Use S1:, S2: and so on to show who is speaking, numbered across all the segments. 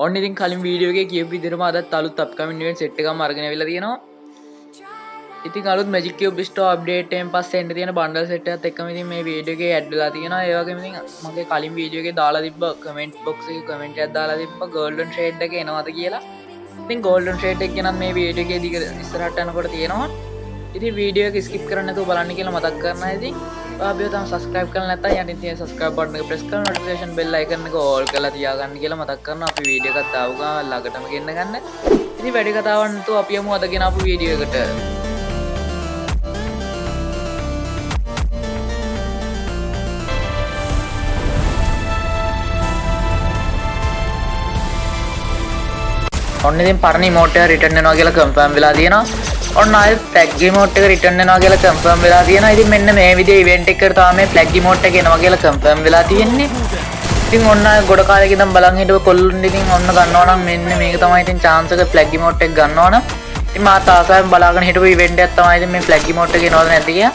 S1: ඔන්න ඉතින් කලින් වීඩියෝ එකේ කියපු විදිහටම අදත් අලුත් අප්කමින් ඉවෙන්ට් සෙට් එකක්ම අරගෙන අවිල්ලා තියෙනවා. ඉතින් අලුත් Magic Cube Store අප්ඩේට් එකෙන් පස්සේ එන්න තියෙන බන්ඩල් සෙට් එකත් එක්කම ඉතින් මේ වීඩියෝ එකේ ඇඩ් වෙලා තියෙනවා. ඒ වගේම ඉතින් මගේ කලින් වීඩියෝ එකේ දාලා තිබ්බ කමෙන්ට් බොක්ස් එකේ කමෙන්ට් එකක් දාලා තිබ්බ golden shade එක එනවාද කියලා. ඉතින් golden shade එක ගැන මේ වීඩියෝ එකේ දිග ඉස්සරහට යනකොට තියෙනවා. ඉතින් වීඩියෝ එක ස්කිප් කරන්න නැතුව බලන්න කියලා මතක් කරනවා. ඉතින් ඔයාලා තම සබස්ක්‍රයිබ් කරලා නැත්නම් යටින් තියෙන සබස්ක්‍රයිබ් බටන් එක ප්‍රෙස් කරලා නොටිෆිකේෂන් බෙල් අයිකන් එක ඕල් කරලා තියාගන්න කියලා මතක් කරනවා. අපි වීඩියෝ එකත් ආව ගමන් ළඟටම ගෙන්න ගන්න. ඉතින් වැඩි කතාවක් නැතුව අපි යමු අද ගෙන ආපු වීඩියෝ එකට. ඔන්න ඉතින් පරණ emote එක return වෙනවා කියලා confirm වෙලා තියෙනවා. ඔන්න ආයෙත් flag emote එක return වෙනවා කියලා confirm වෙලා තියෙනවා. ඉතින් මෙන්න මේ විදිහේ event එකකට තමයි මේ flag emote එක එනවා කියලා confirm වෙලා තියෙන්නේ. ඉතින් ඔන්න ගොඩ කාලෙක ඉඳන් බලන් හිටව කොල්ලුන් ඉතින් ඔන්න ගන්නවා නම් මෙන්න මේක තමයි ඉතින් chance එක flag emote එක ගන්නවා නම්. ඉතින් මාත් ආසාවෙන් බලාගෙන හිටපු event එකක් තමයි ඉතින් මේ flag emote එක එනවද නැද්ද කියලා.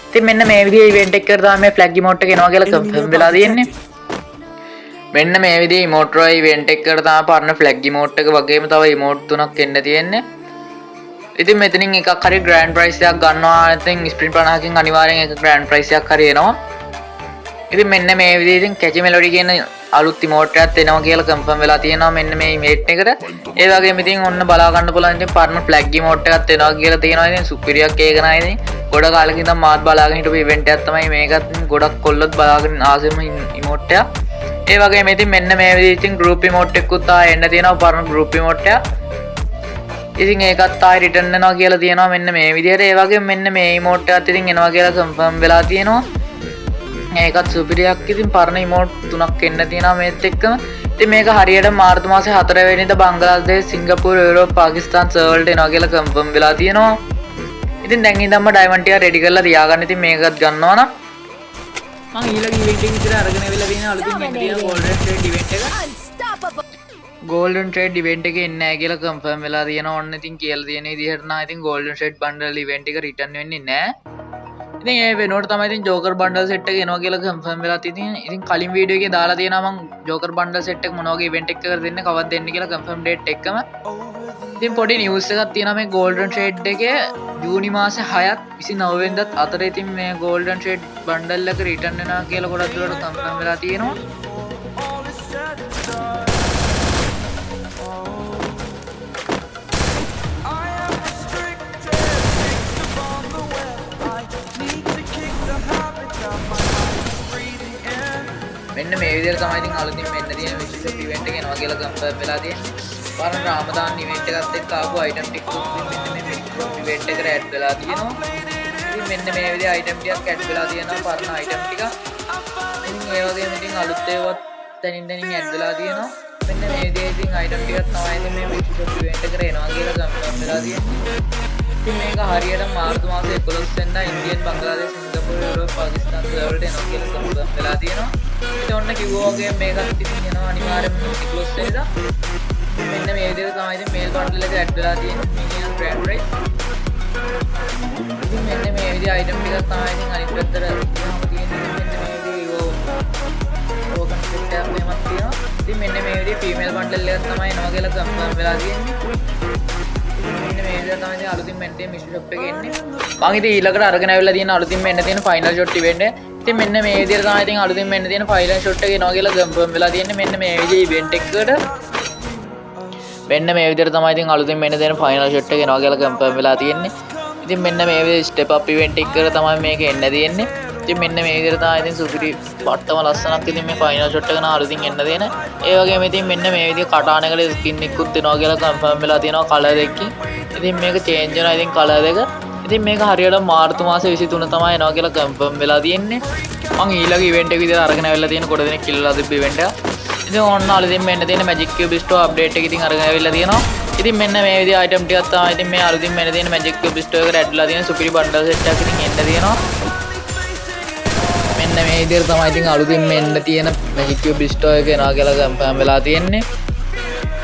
S1: ඉතින් මෙන්න මේ විදිහේ event එකකට තමයි මේ flag emote එක එනවා කියලා confirm වෙලා තියෙන්නේ. මෙන්න මේ විදිහේ emote roy event එකකට තමයි පරණ flag emote එක වගේම තව emote තුනක් එන්න තියෙන්නේ. ඉතින් මෙතනින් එකක් හරි grand prize එකක් ගන්නවා. ඉතින් sprint 50කින් අනිවාර්යෙන් එක grand prize එකක් හරි එනවා. ඉතින් මෙන්න මේ විදිහේ ඉතින් catchy melody කියන අලුත් emote එකක් එනවා කියලා confirm වෙලා තියෙනවා මෙන්න මේ event එකට. ඒ වගේම ඉතින් ඔන්න බලා ගන්න පුළුවන් ඉතින් පරණ flag emote එකක් එනවා කියලා තියෙනවා. ඉතින් සුපිරියක් ඒක නයි ඉතින් ගොඩ කාලෙක ඉඳන් මාත් බලාගෙන හිටපු event එකක් තමයි මේකත්. ගොඩක් කොල්ලොත් බලාගෙන ආසෙම emote එකක්. ඒ වගේම ඉතින් මෙන්න මේ විදිහට ඉතින් group emote එකකුත් ආයෙ එන්න තියෙනවා පරණ group emote එක. ඉතින් ඒකත් ආයෙ return වෙනවා කියලා තියෙනවා මෙන්න මේ විදිහට. ඒ වගේම මෙන්න මේ emote එකත් ඉතින් එනවා කියලා confirm වෙලා තියෙනවා. ඒකත් සුපිරියක්. ඉතින් පරණ emote තුනක් එන්න තියෙනවා මේත් එක්කම. ඉතින් මේක හරියට මාර්තු මාසේ 4 වෙනිදා බංගලාදේශ, සිංගප්පූරු, යුරෝප්, පාකිස්තාන් සර්වර් වලට එනවා කියලා confirm වෙලා තියෙනවා. ඉතින් දැන් ඉඳන්ම diamond ටික ready කරලා තියාගන්න. ඉතින් මේකත් ගන්නවා නම් මම ඊළඟ event එක විතර අරගෙන වෙලා තියෙන අලුතින් එන්න තියෙන golden trade event එක. golden trade event එක එන්නේ නැහැ කියලා confirm වෙලා තියෙනවා. ඔන්න ඉතින් කියලා තියෙන විදිහට නම් ඉතින් golden trade bundle event එක return වෙන්නේ නැහැ. ඉතින් ඒ වෙනුවට තමයි ඉතින් joker bundle set එක එනවා කියලා confirm වෙලා තියෙන්නේ. ඉතින් කලින් වීඩියෝ එකේ දාලා තියෙනවා මම joker bundle set එක මොන වගේ event එකකට දෙන්නේ කවද්ද දෙන්නේ කියලා confirm date එක්කම. ඉතින් පොඩි news එකක් තියෙනවා මේ golden trade එකේ ජූනි මාසේ 6ත් 29 වෙනිදාත් අතර ඉතින් මේ golden trade bundle එක return වෙනවා කියලා ගොඩක් දුරට confirm වෙලා තියෙනවා. මෙන්න මේ විදිහට තමයි ඉතින් අලුතින් මෙන්න තියෙන විශේෂ event එක එනවා කියලා confirm වෙලා තියෙන්නේ. පරණ රාමදාන් event එකත් එක්ක ආපු item ටික මෙන්න මේ event එකට add වෙලා තියෙනවා. ඉතින් මෙන්න මේ විදිහේ item ටිකක් add වෙලා තියෙනවා පරණ item ටික. ඉතින් ඒ වගේම ඉතින් අලුත් ඒවාත් දැනින් දැනින් add වෙලා තියෙනවා. මෙන්න මේ විදිහේ ඉතින් item ටිකක් තමයි ඉතින් මේ විශේෂ event එකට එනවා කියලා confirm වෙලා තියෙන්නේ. ඉතින් මේක හරියට මාර්තු මාසේ 11 වෙනිදා ඉන්දියන්, බංග්ලාදේශ, සිංගප්පූරු, යුරෝප්, පාකිස්තාන් වලට එනවා කියලා confirm වෙලා තියෙනවා. ඉතින් ඔන්න කිව්වා වගේ මේකත් ඉතින් එනවා අනිවාර්යයෙන්ම 11 වෙනිදා. මෙන්න මේ විදිහට තමයි ඉතින් මේල් බන්ඩල් එක ඇඩ් වෙලා තියෙන්නේ මිනියන් ග්‍රෑන්ඩ් ප්‍රයිස්. ඉතින් මෙන්න මේ විදිහේ item ටිකක් තමයි ඉතින් අනිත් පැත්තට ගියාම තියෙන්නේ. මෙන්න මේ විදිහේ ඕකන් සෙට් එකක් මෙහෙමත් තියෙනවා. ඉතින් මෙන්න මේ විදිහේ ෆීමේල් බන්ඩල් එකක් තමයි එනවා කියලා confirm වෙලා තියෙන්නේ. මෙන්න මේ විදිහට තමයි ඉතින් අලුතින් මෙන්න තියෙන මිෂි ෂොප් එකේ එන්නේ. මම ඉතින් ඊළඟට අරගෙන ආවිල්ලා තියෙන අලුතින් මෙන්න තියෙන ෆයිනල් ෂොට් ඉවෙන්ට් එක. ඉතින් මෙන්න මේ විදිහට තමයි ඉතින් අලුතින් මෙන්න තියෙන ෆයිනල් ෂොට් එක එනවා කියලා confirm වෙලා තියෙන්නේ. මෙන්න මේ විදිහේ ඉවෙන්ට් එකකට මෙන්න මේ විදිහට තමයි ඉතින් අලුතින් මෙන්න දෙන ෆයිනල් ෂොට් එක එනවා කියලා confirm වෙලා තියෙන්නේ. ඉතින් මෙන්න මේ විදිහේ ස්ටෙප් අප් ඉවෙන්ට් එකකට තමයි මේක එන්න තියෙන්නේ. ඉතින් මෙන්න මේ විදිහට තමයි ඉතින් සුපිරි පට්ටම ලස්සනක් ඉතින් මේ ෆයිනල් ෂොට් එක න අලුතින් එන්න දෙන. ඒ වගේම ඉතින් මෙන්න මේ විදිහේ කටාන එකට ස්කින් එකකුත් එනවා කියලා confirm වෙලා තියෙනවා කලර් එකකින්. ඉතින් මේක චේන්ජ් වෙනවා ඉතින් කලර් එක. ඉතින් මේක හරියට මාර්තු මාසේ 23 තමයි එනවා කියලා confirm වෙලා තියෙන්නේ. මම ඊළඟ ඉවෙන්ට් එක විදිහට අරගෙන ආවිල්ලා තියෙන කොට දෙනෙක් කිල්ලලා තිබ්බ ඉවෙන්ට් එක. ඉතින් ඔන්න අලුතින් මෙන්න තියෙන Magic Cube Store update එක ඉතින් අරගෙන ආවිල්ලා තියෙනවා. ඉතින් මෙන්න මේ විදිහේ item ටිකක් තමයි ඉතින් මේ අලුතින් මෙන්න තියෙන Magic Cube Store එකට add වෙලා තියෙන සුපිරි bundle set එකක් ඉතින් එන්න තියෙනවා. මෙන්න මේ විදිහට තමයි ඉතින් අලුතින් මෙන්න තියෙන Magic Cube Store එක එනවා කියලා confirm වෙලා තියෙන්නේ.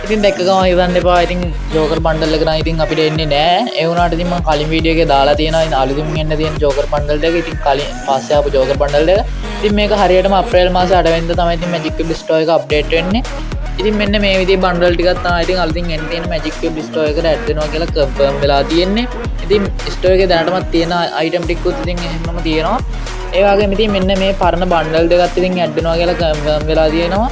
S1: ඉතින් දැක්ක ගමන් හිතන්න එපා ඉතින් joker bundle එක නම් ඉතින් අපිට එන්නේ නැහැ. ඒ වුණාට ඉතින් මම කලින් වීඩියෝ එකේ දාලා තියෙනවා ඉතින් අලුතින් එන්න තියෙන joker bundle එක. ඉතින් කලින් පස්සේ ආපු joker bundle එක. ඉතින් මේක හරියටම අප්‍රේල් මාසේ 8 වෙනිදා තමයි ඉතින් Magic Cube Store එක අප්ඩේට් වෙන්නේ. ඉතින් මෙන්න මේ විදිහේ බන්ඩල් ටිකක් තමයි ඉතින් අලුතින් එන්න තියෙන Magic Cube Store එකට ඇඩ් වෙනවා කියලා කන්ෆර්ම් වෙලා තියෙන්නේ. ඉතින් ස්ටෝර් එකේ දැනටමත් තියෙන අයිටම් ටිකකුත් ඉතින් එහෙමම තියෙනවා. ඒ වගේම ඉතින් මෙන්න මේ පරණ බන්ඩල් දෙකත් ඉතින් ඇඩ් වෙනවා කියලා කන්ෆර්ම් වෙලා තියෙනවා.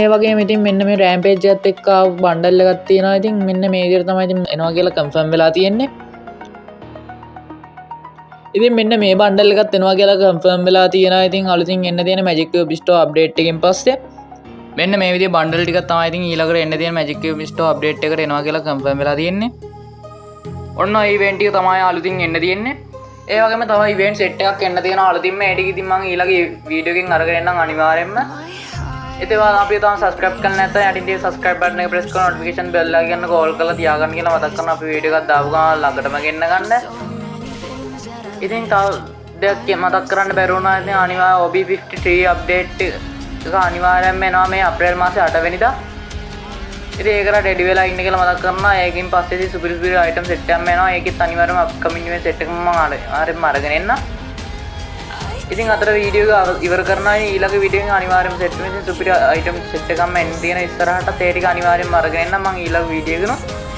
S1: ඒ වගේම ඉතින් මෙන්න මේ රෑම්පේජ් එකත් එක්ක ආව බන්ඩල් එකක් තියෙනවා. ඉතින් මෙන්න මේ විදිහට තමයි ඉතින් එනවා කියලා කන්ෆර්ම් වෙලා තියෙන්නේ. ඉතින් මෙන්න මේ බන්ඩල් එකත් එනවා කියලා කන්ෆර්ම් වෙලා තියෙනවා. ඉතින් අලුතින් එන්න තියෙන Magic Cube Store අප්ඩේට් එකකින් පස්සේ මෙන්න මේ විදිහේ බන්ඩල් ටිකක් තමයි ඉතින් ඊළඟට එන්න තියෙන Magic Cube Store අප්ඩේට් එකට එනවා කියලා කන්ෆර්ම් වෙලා තියෙන්නේ. ඔන්න ඔය ඉවෙන්ට් එක තමයි අලුතින් එන්න තියෙන්නේ. ඒ වගේම තව ඉවෙන්ට් සෙට් එකක් එන්න තියෙනවා අලුතින්ම. ඒ ටික ඉතින් මම ඊළඟ වීඩියෝ එකකින් අරගෙන එන්නම් අනිවාර්යෙන්ම. ඉතින් ඔයාලා අපි තාම subscribe කරලා නැත්නම් යටින් තියෙන subscribe button එක press කරලා notification bell එක ගන්න කෝල් කරලා තියාගන්න කියලා මතක් කරනවා. අපි වීඩියෝ එකක් දාපු ගමන් ළඟටම ගෙන්න ගන්න. ඉතින් තව දෙයක් මතක් කරන්න බැරි වුණා. ඉතින් අනිවාර්ය OB53 අප්ඩේට් එක අනිවාර්යයෙන්ම එනවා මේ අප්‍රේල් මාසේ 8 වෙනිදා. ඉතින් ඒකට රෙඩි වෙලා ඉන්න කියලා මතක් කරනවා. ඒකෙන් පස්සේ ඉතින් සුපිරි අයිටම් සෙට් එකක් එනවා. ඒකෙත් අනිවාර්යයෙන්ම අප්කමින් ඉවෙන්ට් සෙට් එකක් මම ආරෙම අරගෙන එන්න. ඉතින් අතර වීඩියෝ එක ඉවර කරනවා. ඊළඟ වීඩියෝ එකෙන් අනිවාර්යයෙන්ම සෙට් වෙන ඉතින් සුපිරි අයිටම් සෙට් එකක්ම එන්න තියෙන ඉස්සරහට ඒ ටික අනිවාර්යයෙන්ම අරගෙන එන්න මම ඊළඟ වීඩියෝ එකන